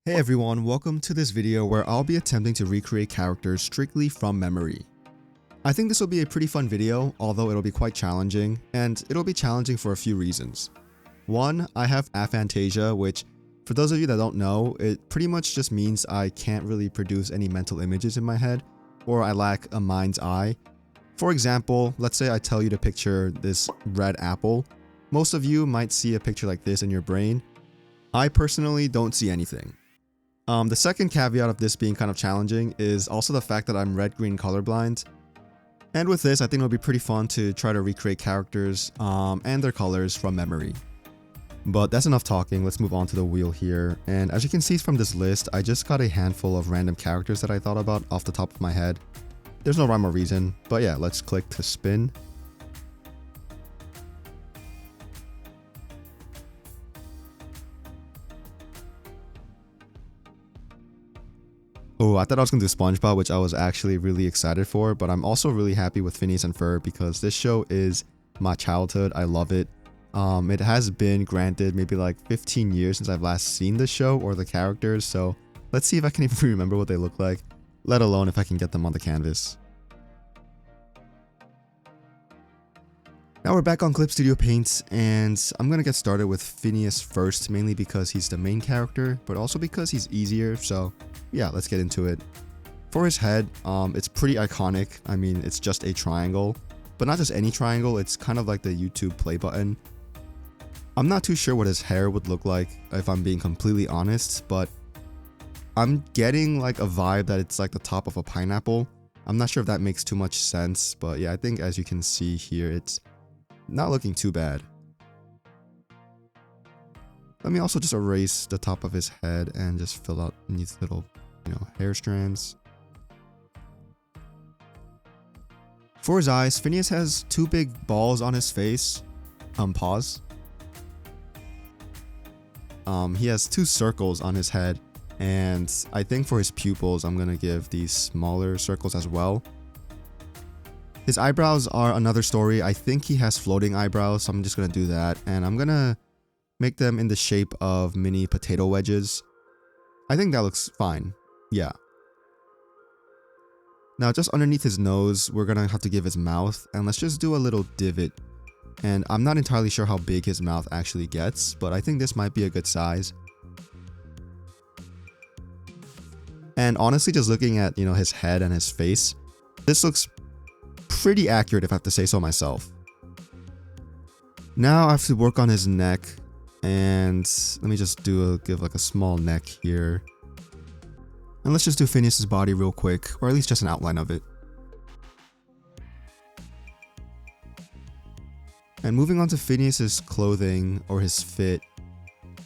Hey everyone, welcome to this video where I'll be attempting to recreate characters strictly from memory. I think this will be a pretty fun video, although it'll be quite challenging, and it'll be challenging for a few reasons. One, I have Aphantasia, which, for those of you that don't know, it pretty much just means I can't really produce any mental images in my head, or I lack a mind's eye. For example, let's say I tell you to picture this red apple. Most of you might see a picture like this in your brain. I personally don't see anything. The second caveat of this being kind of challenging is also the fact that I'm red-green colorblind. And with this, I think it'll be pretty fun to try to recreate characters and their colors from memory. But that's enough talking, let's move on to the wheel here. And as you can see from this list, I just got a handful of random characters that I thought about off the top of my head. There's no rhyme or reason, but yeah, let's click to spin. Oh, I thought I was going to do SpongeBob, which I was actually really excited for, but I'm also really happy with Phineas and Ferb because this show is my childhood. I love it. It has been, granted, maybe like 15 years since I've last seen the show or the characters, so let's see if I can even remember what they look like, let alone if I can get them on the canvas. Now we're back on Clip Studio Paint, and I'm going to get started with Phineas first, mainly because he's the main character, but also because he's easier, so yeah, let's get into it. For his head, it's pretty iconic. I mean, it's just a triangle, but not just any triangle, it's kind of like the YouTube play button. I'm not too sure what his hair would look like, if I'm being completely honest, but I'm getting like a vibe that it's like the top of a pineapple. I'm not sure if that makes too much sense, but yeah, I think as you can see here, it's not looking too bad. Let me also just erase the top of his head and just fill out these little, hair strands. For his eyes, Phineas has two big balls on his face. Pause. He has two circles on his head, and I think for his pupils, I'm gonna give these smaller circles as well. His eyebrows are another story. I think he has floating eyebrows, so I'm just gonna do that, and I'm gonna make them in the shape of mini potato wedges. I think that looks fine. Yeah. Now just underneath his nose, we're gonna have to give his mouth, and let's just do a little divot. And I'm not entirely sure how big his mouth actually gets, but I think this might be a good size. And honestly, just looking at, his head and his face, this looks pretty accurate if I have to say so myself. Now I have to work on his neck, and let me just give like a small neck here. And let's just do Phineas's body real quick, or at least just an outline of it. And moving on to Phineas's clothing or his fit,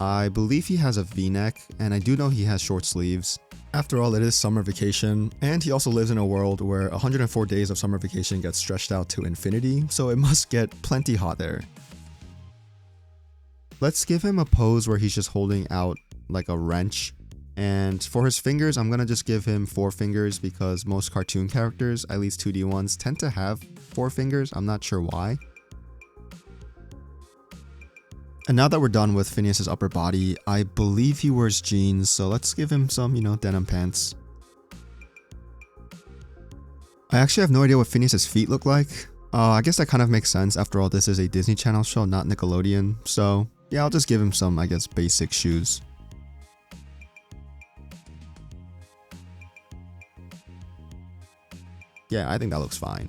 I believe he has a V-neck, and I do know he has short sleeves. After all, it is summer vacation, and he also lives in a world where 104 days of summer vacation gets stretched out to infinity, so it must get plenty hot there. Let's give him a pose where he's just holding out like a wrench. And for his fingers, I'm gonna just give him 4 fingers because most cartoon characters, at least 2D ones, tend to have 4 fingers. I'm not sure why. And now that we're done with Phineas's upper body, I believe he wears jeans, so let's give him some, denim pants. I actually have no idea what Phineas's feet look like. I guess that kind of makes sense. After all, this is a Disney Channel show, not Nickelodeon. So yeah, I'll just give him some, basic shoes. Yeah, I think that looks fine.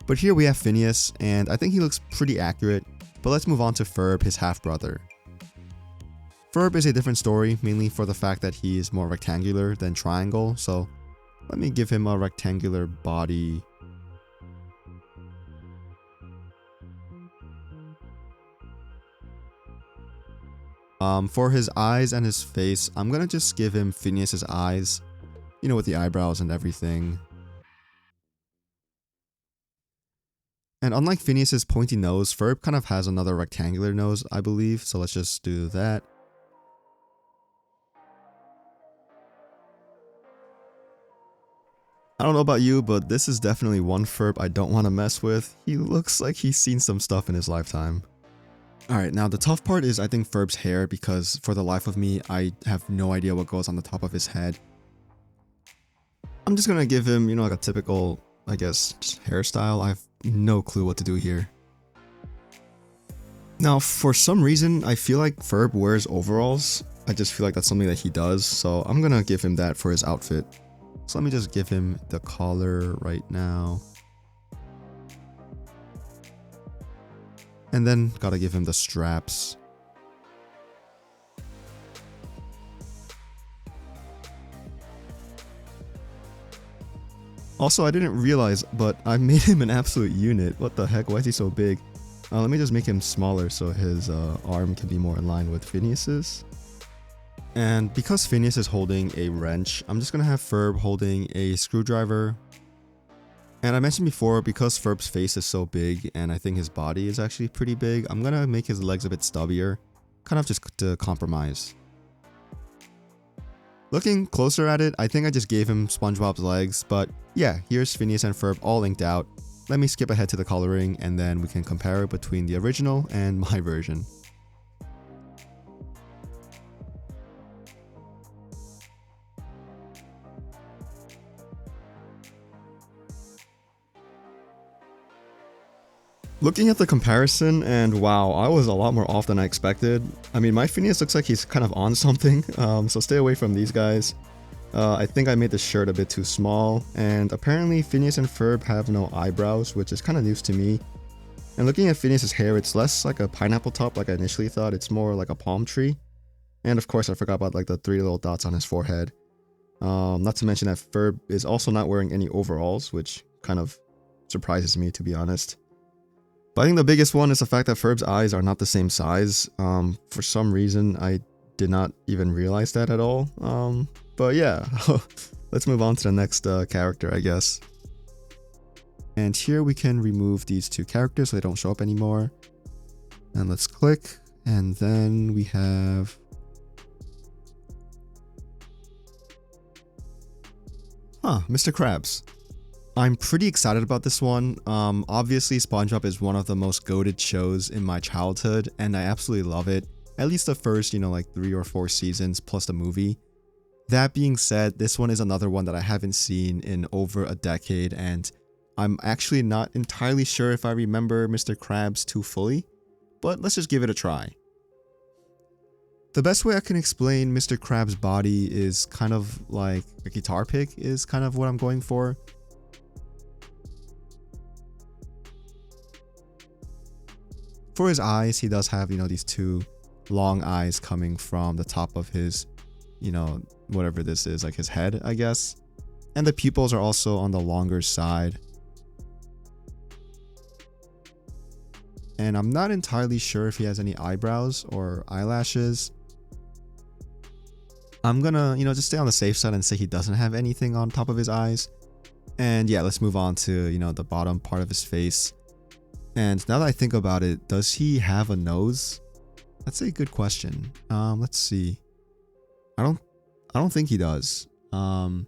But here we have Phineas, and I think he looks pretty accurate. But let's move on to Ferb, his half-brother. Ferb is a different story, mainly for the fact that he is more rectangular than triangle, so let me give him a rectangular body. For his eyes and his face, I'm gonna just give him Phineas's eyes, with the eyebrows and everything. And unlike Phineas's pointy nose, Ferb kind of has another rectangular nose, I believe, so let's just do that. I don't know about you, but this is definitely one Ferb I don't want to mess with. He looks like he's seen some stuff in his lifetime. Alright, now the tough part is I think Ferb's hair, because for the life of me, I have no idea what goes on the top of his head. I'm just gonna give him, like a typical, I guess, hairstyle. I have no clue what to do here. Now, for some reason, I feel like Ferb wears overalls. I just feel like that's something that he does, so I'm gonna give him that for his outfit. So let me just give him the collar right now. And then gotta give him the straps. Also, I didn't realize, but I made him an absolute unit. What the heck? Why is he so big? Let me just make him smaller so his arm can be more in line with Phineas's. And because Phineas is holding a wrench, I'm just gonna have Ferb holding a screwdriver. And I mentioned before, because Ferb's face is so big and I think his body is actually pretty big, I'm gonna make his legs a bit stubbier, kind of just to compromise. Looking closer at it, I think I just gave him SpongeBob's legs, but yeah, here's Phineas and Ferb all inked out. Let me skip ahead to the coloring and then we can compare it between the original and my version. Looking at the comparison, and wow, I was a lot more off than I expected. I mean, my Phineas looks like he's kind of on something, so stay away from these guys. I think I made the shirt a bit too small, and apparently Phineas and Ferb have no eyebrows, which is kind of news to me. And looking at Phineas's hair, it's less like a pineapple top like I initially thought, it's more like a palm tree. And of course I forgot about like the 3 little dots on his forehead. Not to mention that Ferb is also not wearing any overalls, which kind of surprises me, to be honest. But I think the biggest one is the fact that Ferb's eyes are not the same size. For some reason, I did not even realize that at all. But yeah, let's move on to the next character, I guess. And here we can remove these 2 characters so they don't show up anymore. And let's click, and then we have... Mr. Krabs. I'm pretty excited about this one. Obviously, SpongeBob is one of the most goated shows in my childhood, and I absolutely love it. At least the first, like 3 or 4 seasons plus the movie. That being said, this one is another one that I haven't seen in over a decade, and I'm actually not entirely sure if I remember Mr. Krabs too fully, but let's just give it a try. The best way I can explain Mr. Krabs' body is kind of like a guitar pick is kind of what I'm going for. For his eyes, he does have, these 2 long eyes coming from the top of his, whatever this is, like his head, I guess. And the pupils are also on the longer side. And I'm not entirely sure if he has any eyebrows or eyelashes. I'm gonna, just stay on the safe side and say he doesn't have anything on top of his eyes. And yeah, let's move on to, the bottom part of his face. And now that I think about it, does he have a nose? That's a good question. Let's see. I don't think he does. If I'm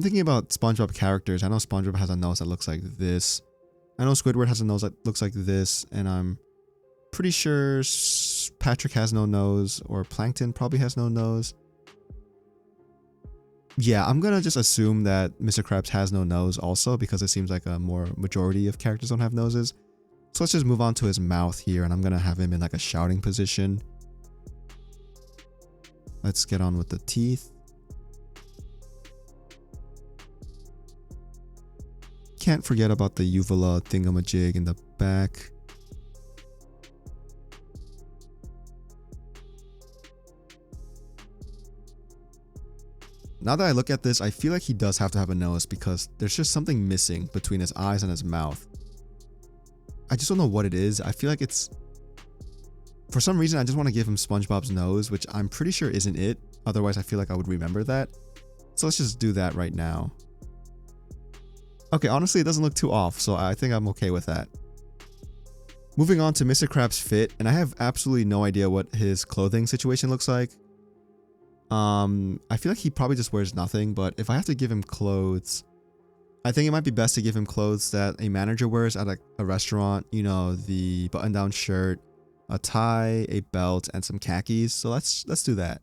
thinking about SpongeBob characters, I know SpongeBob has a nose that looks like this. I know Squidward has a nose that looks like this, and I'm pretty sure Patrick has no nose, or Plankton probably has no nose. Yeah, I'm gonna just assume that Mr. Krabs has no nose also, because it seems like a majority of characters don't have noses. So let's just move on to his mouth here, and I'm gonna have him in like a shouting position. Let's get on with the teeth. Can't forget about the uvula thingamajig in the back. Now that I look at this, I feel like he does have to have a nose because there's just something missing between his eyes and his mouth. I just don't know what it is. I feel like it's... For some reason, I just want to give him SpongeBob's nose, which I'm pretty sure isn't it. Otherwise, I feel like I would remember that. So let's just do that right now. Okay, honestly, it doesn't look too off, so I think I'm okay with that. Moving on to Mr. Krabs' fit, and I have absolutely no idea what his clothing situation looks like. I feel like he probably just wears nothing, but if I have to give him clothes, I think it might be best to give him clothes that a manager wears at a restaurant, the button-down shirt, a tie, a belt, and some khakis. So let's do that.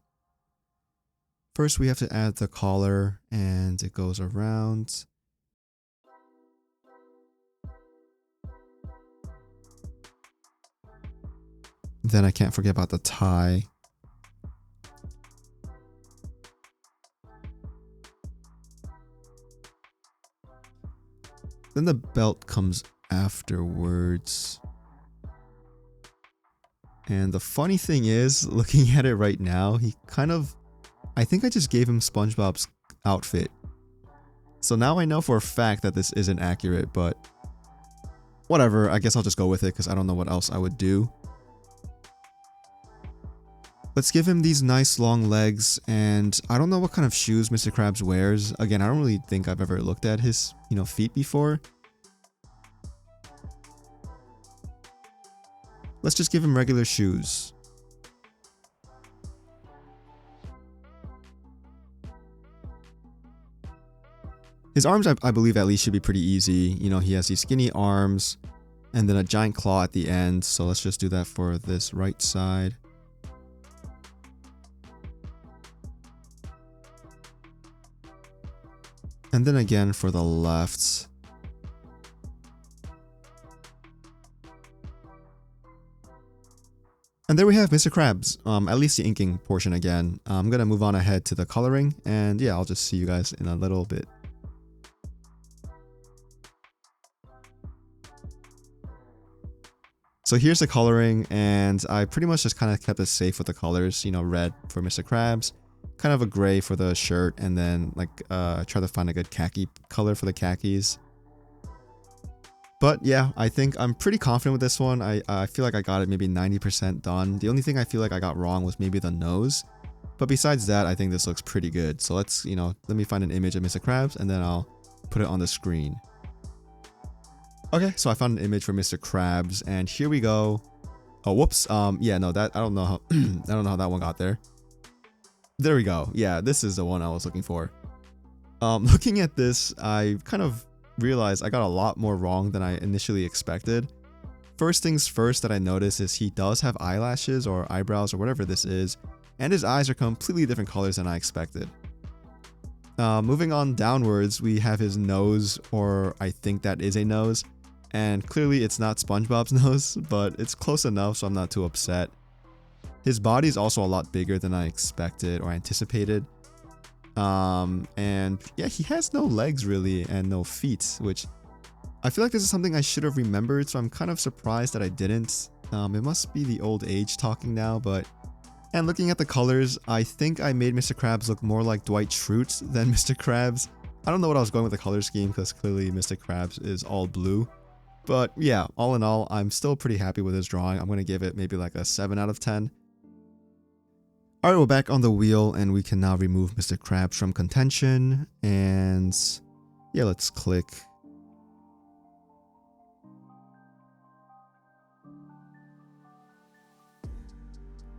First, we have to add the collar, and it goes around. Then I can't forget about the tie. Then the belt comes afterwards. And the funny thing is, looking at it right now, he kind of... I think I just gave him SpongeBob's outfit. So now I know for a fact that this isn't accurate, but... whatever, I guess I'll just go with it because I don't know what else I would do. Let's give him these nice long legs, and I don't know what kind of shoes Mr. Krabs wears. Again, I don't really think I've ever looked at his, feet before. Let's just give him regular shoes. His arms, I believe, at least should be pretty easy. He has these skinny arms, and then a giant claw at the end. So let's just do that for this right side. And then again for the left. And there we have Mr. Krabs, at least the inking portion again. I'm going to move on ahead to the coloring, and yeah, I'll just see you guys in a little bit. So here's the coloring, and I pretty much just kind of kept it safe with the colors, red for Mr. Krabs, kind of a gray for the shirt, and then try to find a good khaki color for the khakis. But yeah, I think I'm pretty confident with this one. I feel like I got it maybe 90% done. The only thing I feel like I got wrong was maybe the nose. But besides that, I think this looks pretty good. So let's, let me find an image of Mr. Krabs and then I'll put it on the screen. Okay, so I found an image for Mr. Krabs and here we go. Oh, whoops. Yeah, no, I don't know how I don't know how that one got there. There we go. Yeah, this is the one I was looking for. Looking at this, I kind of realized I got a lot more wrong than I initially expected. First things first that I noticed is he does have eyelashes or eyebrows or whatever this is, and his eyes are completely different colors than I expected. Moving on downwards, we have his nose, or I think that is a nose, and clearly it's not SpongeBob's nose, but it's close enough so I'm not too upset. His body is also a lot bigger than I expected or anticipated. And yeah, he has no legs really and no feet, which I feel like this is something I should have remembered, so I'm kind of surprised that I didn't. It must be the old age talking now, but... And looking at the colors, I think I made Mr. Krabs look more like Dwight Schrute than Mr. Krabs. I don't know what I was going with the color scheme because clearly Mr. Krabs is all blue. But yeah, all in all, I'm still pretty happy with his drawing. I'm going to give it maybe like a 7 out of 10. Alright, we're back on the wheel and we can now remove Mr. Krabs from contention. And yeah, let's click.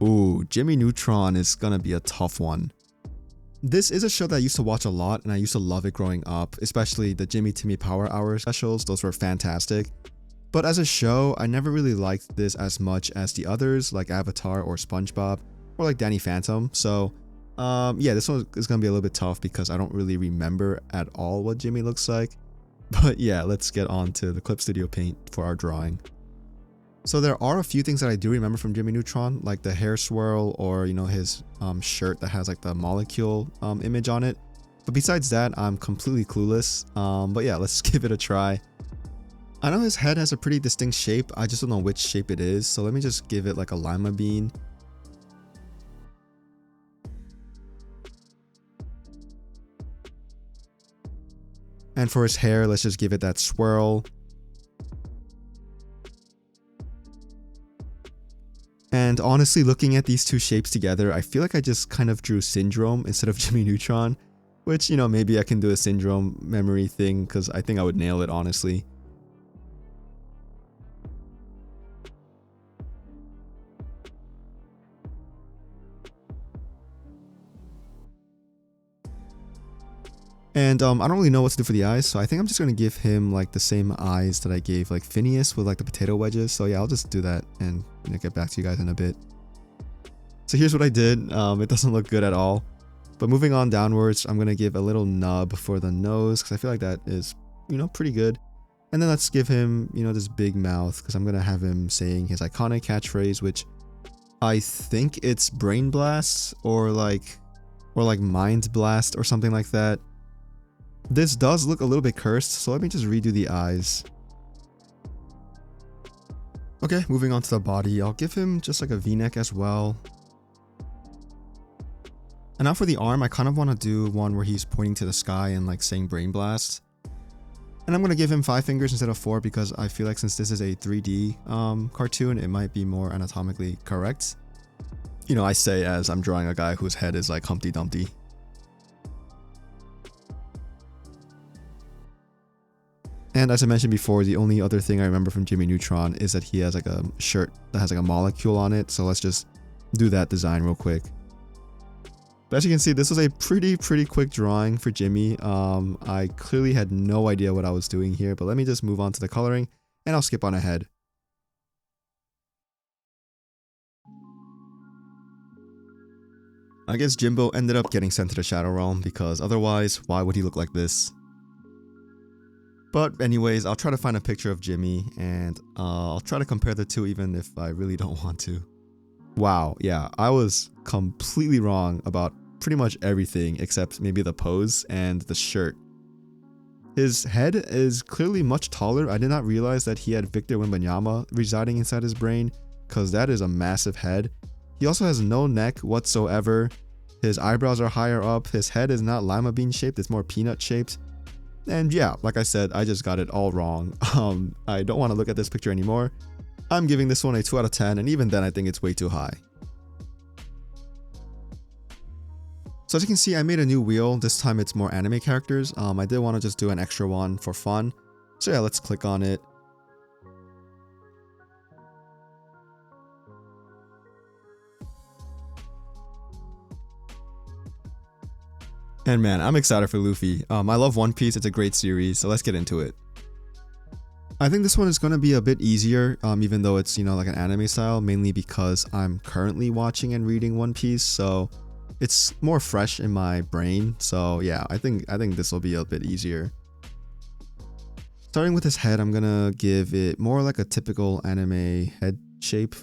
Ooh, Jimmy Neutron is gonna be a tough one. This is a show that I used to watch a lot and I used to love it growing up, especially the Jimmy Timmy Power Hour specials. Those were fantastic. But as a show, I never really liked this as much as the others like Avatar or SpongeBob or like Danny Phantom. So yeah, this one is gonna be a little bit tough because I don't really remember at all what Jimmy looks like. But yeah, let's get on to the Clip Studio Paint for our drawing. So there are a few things that I do remember from Jimmy Neutron, like the hair swirl or, his shirt that has like the molecule image on it. But besides that, I'm completely clueless. But yeah, let's give it a try. I know his head has a pretty distinct shape. I just don't know which shape it is. So let me just give it like a lima bean. And for his hair, let's just give it that swirl. And honestly, looking at these two shapes together, I feel like I just kind of drew Syndrome instead of Jimmy Neutron. Which, maybe I can do a Syndrome memory thing because I think I would nail it, honestly. And I don't really know what to do for the eyes, so I think I'm just going to give him like the same eyes that I gave like Phineas with like the potato wedges. So yeah, I'll just do that and get back to you guys in a bit. So here's what I did. It doesn't look good at all. But moving on downwards, I'm going to give a little nub for the nose because I feel like that is, pretty good. And then let's give him, this big mouth because I'm going to have him saying his iconic catchphrase, which I think it's Brain Blast or like Mind Blast or something like that. This does look a little bit cursed, so let me just redo the eyes. Okay, moving on to the body, I'll give him just like a V-neck as well. And now for the arm, I kind of want to do one where he's pointing to the sky and like saying Brain Blast. And I'm going to give him 5 fingers instead of 4 because I feel like since this is a 3D cartoon, it might be more anatomically correct. I say as I'm drawing a guy whose head is like Humpty Dumpty. And as I mentioned before, the only other thing I remember from Jimmy Neutron is that he has like a shirt that has like a molecule on it. So let's just do that design real quick. But as you can see, this was a pretty quick drawing for Jimmy. I clearly had no idea what I was doing here, but let me just move on to the coloring and I'll skip on ahead. I guess Jimbo ended up getting sent to the Shadow Realm because otherwise, why would he look like this? But anyways, I'll try to find a picture of Jimmy and I'll try to compare the two even if I really don't want to. Wow, yeah, I was completely wrong about pretty much everything except maybe the pose and the shirt. His head is clearly much taller. I did not realize that he had Victor Wembanyama residing inside his brain because that is a massive head. He also has no neck whatsoever. His eyebrows are higher up. His head is not lima bean shaped, it's more peanut shaped. And yeah, like I said, I just got it all wrong. I don't want to look at this picture anymore. I'm giving this one a 2 out of 10, and even then I think it's way too high. So as you can see, I made a new wheel. This time it's more anime characters. I did want to just do an extra one for fun. So yeah, let's click on it. And man, I'm excited for Luffy. I love One Piece, it's a great series, so let's get into it. I think this one is going to be a bit easier, even though it's, like an anime style, mainly because I'm currently watching and reading One Piece, so it's more fresh in my brain. So yeah, I think this will be a bit easier. Starting with his head, I'm gonna give it more like a typical anime head shape.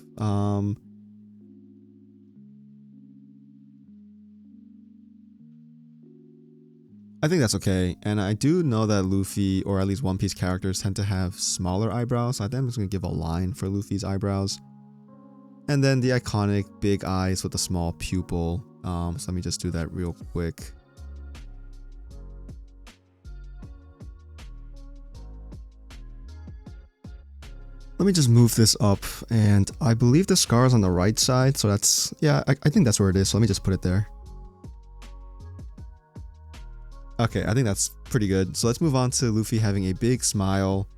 I think that's okay, and I do know that Luffy, or at least One Piece characters, tend to have smaller eyebrows, so I think I'm just going to give a line for Luffy's eyebrows. And then the iconic big eyes with a small pupil, so let me just do that real quick. Let me just move this up, and I believe the scar is on the right side, so that's, yeah, I think that's where it is, so let me just put it there. Okay, I think that's pretty good. So let's move on to Luffy having a big smile,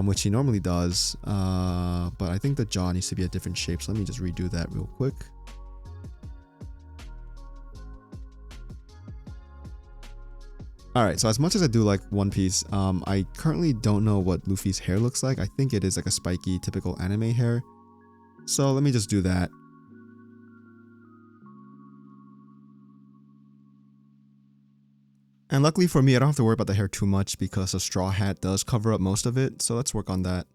which he normally does. But I think the jaw needs to be a different shape. So let me just redo that real quick. Alright, so as much as I do like One Piece, I currently don't know what Luffy's hair looks like. I think it is like a spiky, typical anime hair. So let me just do that. And luckily for me, I don't have to worry about the hair too much because a straw hat does cover up most of it, so let's work on that.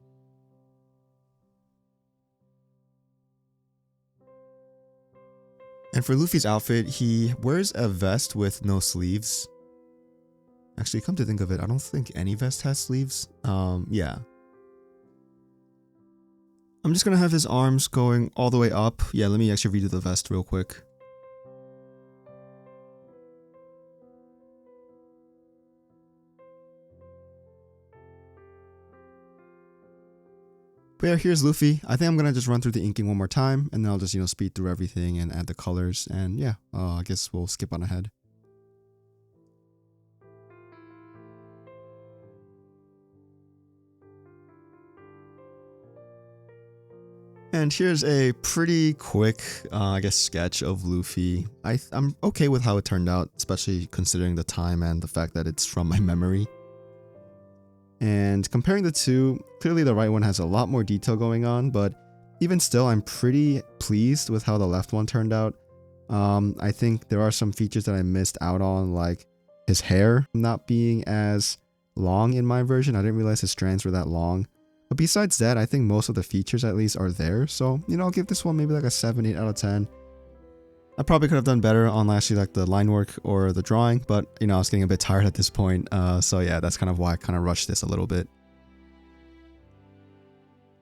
And for Luffy's outfit, he wears a vest with no sleeves. Actually, come to think of it, I don't think any vest has sleeves. Yeah. I'm just gonna have his arms going all the way up. Yeah, let me actually redo the vest real quick. But yeah, here's Luffy. I think I'm gonna just run through the inking one more time, and then I'll just, speed through everything and add the colors. And yeah, I guess we'll skip on ahead. And here's a pretty quick, I guess, sketch of Luffy. I'm okay with how it turned out, especially considering the time and the fact that it's from my memory. And comparing the two, clearly the right one has a lot more detail going on, but even still, I'm pretty pleased with how the left one turned out. I think there are some features that I missed out on, like his hair not being as long in my version. I didn't realize his strands were that long. But besides that, I think most of the features at least are there. So, I'll give this one maybe like a 7, 8 out of 10. I probably could have done better on actually like the line work or the drawing, but I was getting a bit tired at this point. So yeah, that's kind of why I kind of rushed this a little bit.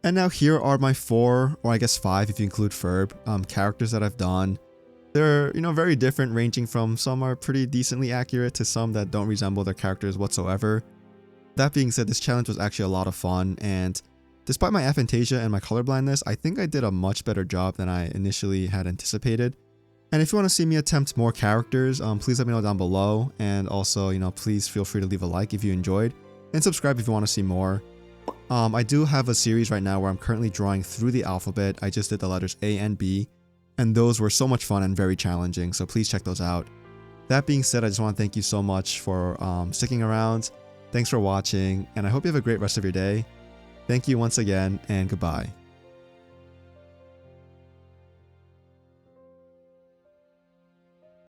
And now here are my 4, or I guess 5 if you include Ferb, characters that I've done. They're, very different, ranging from some are pretty decently accurate to some that don't resemble their characters whatsoever. That being said, this challenge was actually a lot of fun, and despite my aphantasia and my colorblindness, I think I did a much better job than I initially had anticipated. And if you want to see me attempt more characters, please let me know down below, and also, please feel free to leave a like if you enjoyed, and subscribe if you want to see more. I do have a series right now where I'm currently drawing through the alphabet. I just did the letters A and B, and those were so much fun and very challenging, so please check those out. That being said, I just want to thank you so much for sticking around. Thanks for watching, and I hope you have a great rest of your day. Thank you once again, and goodbye.